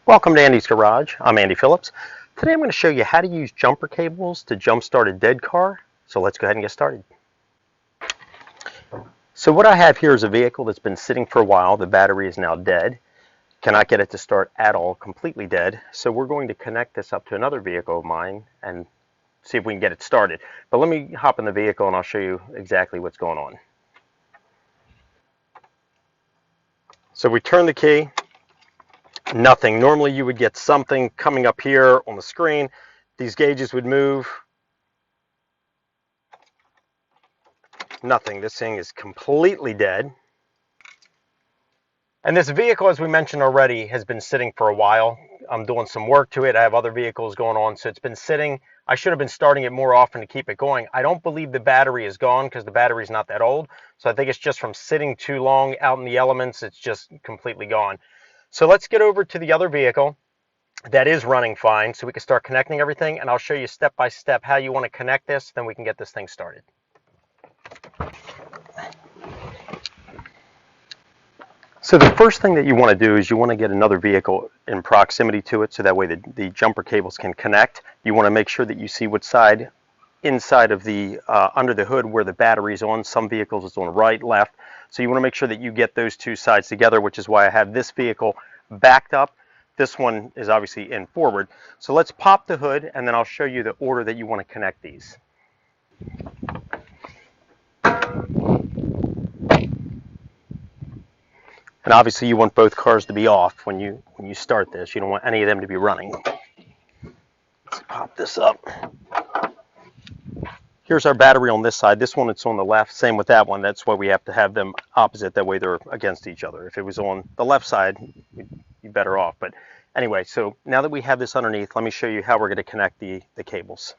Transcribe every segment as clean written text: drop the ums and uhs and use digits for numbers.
Welcome to Andy's Garage. I'm Andy Phillips. Today I'm going to show you how to use jumper cables to jump start a dead car. So let's go ahead and get started. So what I have here is a vehicle that's been sitting for a while. The battery is now dead. Cannot get it to start at all, completely dead. So we're going to connect this up to another vehicle of mine and see if we can get it started. But let me hop in the vehicle and I'll show you exactly what's going on. So we turn the key. Nothing. Normally you would get something coming up here on the screen. These gauges would move. Nothing. This thing is completely dead. And this vehicle, as we mentioned already, has been sitting for a while. I'm doing some work to it. I have other vehicles going on, so it's been sitting. I should have been starting it more often to keep it going. I don't believe the battery is gone because the battery's not that old. So I think it's just from sitting too long out in the elements, it's just completely gone. So let's get over to the other vehicle that is running fine so we can start connecting everything, and I'll show you step by step how you want to connect this, then we can get this thing started. So the first thing that you want to do is you want to get another vehicle in proximity to it so that way the jumper cables can connect. You want to make sure that you see what side inside of the under the hood where the battery's on. Some vehicles it's on right, left. So you want to make sure that you get those two sides together, which is why I have this vehicle backed up. This one is obviously in forward. So let's pop the hood and then I'll show you the order that you want to connect these. And obviously you want both cars to be off when you start this. You don't want any of them to be running. Let's pop this up. Here's our battery on this side. This one, it's on the left. Same with that one. That's why we have to have them opposite. That way they're against each other. If it was on the left side, you'd be better off. But anyway, so now that we have this underneath, let me show you how we're going to connect the cables.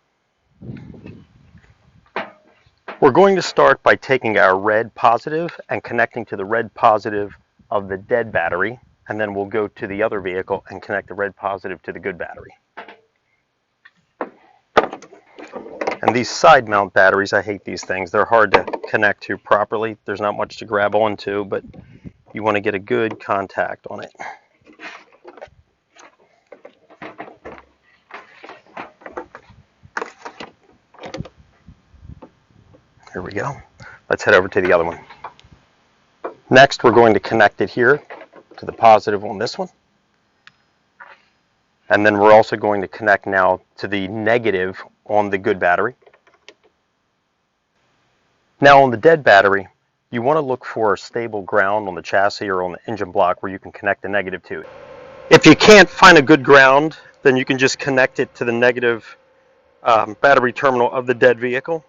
We're going to start by taking our red positive and connecting to the red positive of the dead battery. And then we'll go to the other vehicle and connect the red positive to the good battery. And these side mount batteries, I hate these things. They're hard to connect to properly. There's not much to grab onto, but you want to get a good contact on it. Here we go. Let's head over to the other one. Next, we're going to connect it here to the positive on this one. And then we're also going to connect now to the negative on the good battery. Now on the dead battery, you want to look for a stable ground on the chassis or on the engine block where you can connect the negative to it. If you can't find a good ground, then you can just connect it to the negative battery terminal of the dead vehicle.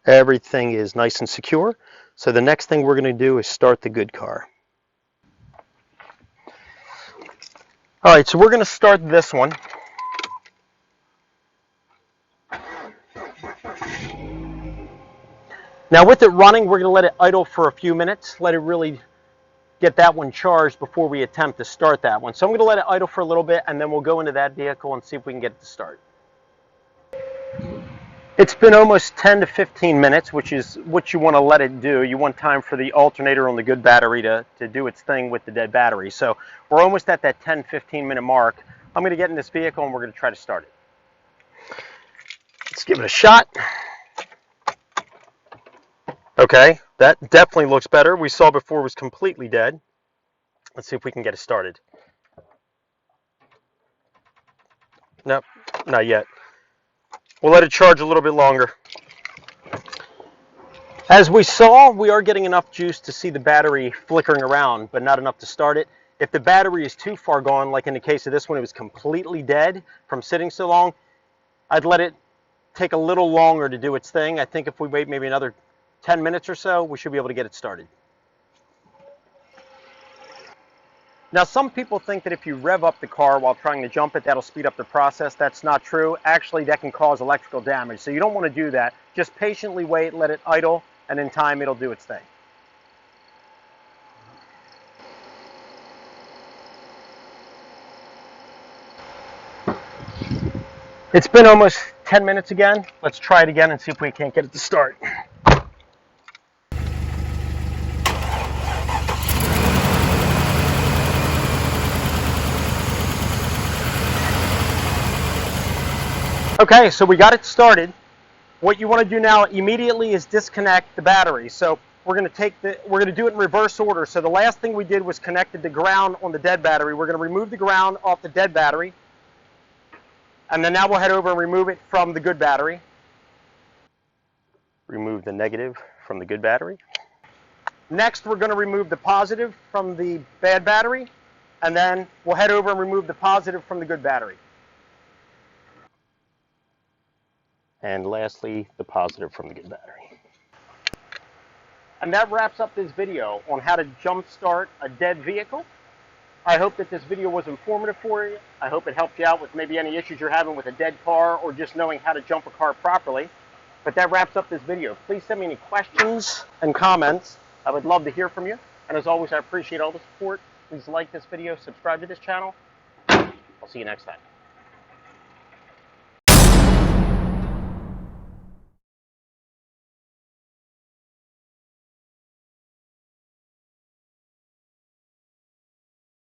Everything is nice and secure. So the next thing we're going to do is start the good car. All right, so we're going to start this one. Now with it running, we're going to let it idle for a few minutes, let it really get that one charged before we attempt to start that one. So I'm going to let it idle for a little bit and then we'll go into that vehicle and see if we can get it to start. It's been almost 10 to 15 minutes, which is what you want to let it do. You want time for the alternator on the good battery to do its thing with the dead battery. So we're almost at that 10-15 minute mark. I'm going to get in this vehicle and we're going to try to start it. Let's give it a shot. Okay, that definitely looks better. We saw before it was completely dead. Let's see if we can get it started. Nope, not yet. We'll let it charge a little bit longer. As we saw, we are getting enough juice to see the battery flickering around, but not enough to start it. If the battery is too far gone, like in the case of this one, it was completely dead from sitting so long, I'd let it take a little longer to do its thing. I think if we wait maybe another 10 minutes or so, we should be able to get it started. Now, some people think that if you rev up the car while trying to jump it, that'll speed up the process. That's not true. Actually, that can cause electrical damage. So you don't want to do that. Just patiently wait, let it idle, and in time, it'll do its thing. It's been almost 10 minutes again. Let's try it again and see if we can't get it to start. Okay, so we got it started. What you want to do now immediately is disconnect the battery. So we're going to do it in reverse order. So the last thing we did was connected the ground on the dead battery. We're going to remove the ground off the dead battery. And then now we'll head over and remove it from the good battery. Remove the negative from the good battery. Next, we're going to remove the positive from the bad battery. And then we'll head over and remove the positive from the good battery. And lastly, the positive from the good battery. And that wraps up this video on how to jump start a dead vehicle. I hope that this video was informative for you. I hope it helped you out with maybe any issues you're having with a dead car or just knowing how to jump a car properly. But that wraps up this video. Please send me any questions and comments. I would love to hear from you. And as always, I appreciate all the support. Please like this video, subscribe to this channel. I'll see you next time.